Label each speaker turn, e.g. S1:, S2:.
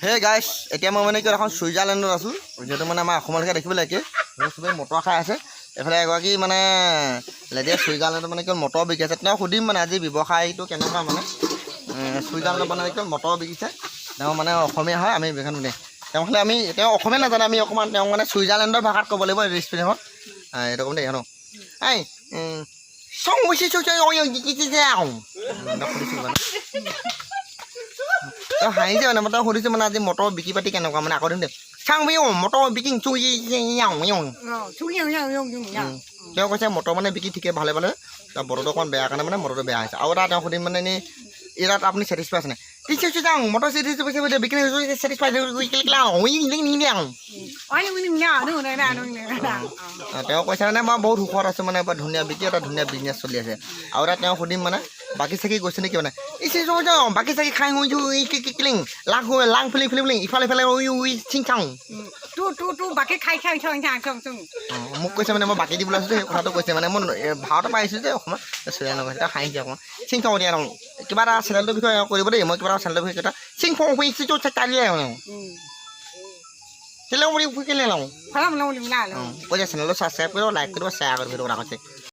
S1: হে গাইছ এতিয়া মই মানে কি এখন ছুইজাৰলেণ্ডত আছোঁ যেহেতু মানে আমাৰ অসমলৈকে দেখিবলৈ একে চবেই মটৰ খাই আছে এফালে এগৰাকী মানে লেডিয়ে ছুইজাৰলেণ্ডত মানে কি মটৰ বিকি আছে তেওঁ সুধিম মানে আজি ব্যৱসায়টো কেনেকুৱা মানে ছুইজাৰলেণ্ডত মানে কি মটৰ বিকিছে তেওঁ মানে অসমীয়া হয় আমি বেখন শুনে তেওঁ হ'লে আমি তেওঁ অসমীয়া নাজানে আমি অকণমান তেওঁ মানে ছুইজাৰলেণ্ডৰ ভাষাত ক'ব লাগিব ৰেষ্টুৰেণ্টত এইটো ক'ম দেই ন এই চং হৈছে তই হাঁহিছে মানে মই তই সুধিছোঁ মানে আজি মটৰ বিকি পাতি কেনেকুৱা মানে আকৌ দিম দে চাং মটৰ বিকিং তেওঁ কৈছে মটৰ মানে বিকি ঠিকে ভালে ভালে তাৰ বতৰটো অকণমান বেয়া কাৰণে মানে মটৰটো বেয়া হৈছে আৰু এটা তেওঁ সুধিম মানে এনেই ইয়াত আপুনি ছেটিছফাই আছে নাই যাওঁ মটৰ বিক্ৰী তেওঁ কৈছে মানে মই বহুত সুখত আছোঁ মানে ধুনীয়া বিক্ৰী এটা ধুনীয়া বিজনেছ চলি আছে আৰু এটা তেওঁ সুধিম মানে বাকী চাকি গৈছে নেকি মানে বাকী চাকি খাই কিলিং লাং ফুলি ইফালে ইফালে চিং চাওঁ মোক কৈছে মানে মই বাকী দিবলৈ আছোঁ সেই কথাটো কৈছে মানে মই ভাৰতৰ পৰা আহিছোঁ যে অসমত ছুইজাৰলেণ্ডৰ কৈছে তেওঁ হাঁহিছে অকণমান চিং চাওঁ দিয়া কিবা এটা চেনেলটোৰ বিষয়ে কৰিব দেই মই কিবা এটা চেনেলৰ বিষয়ে এটা চিং ফং কৈছে চেনেলটো ছাবস্ক্ৰাইব কৰিব লাইক কৰিব শ্বেয়াৰ কৰিব কথা কৈছে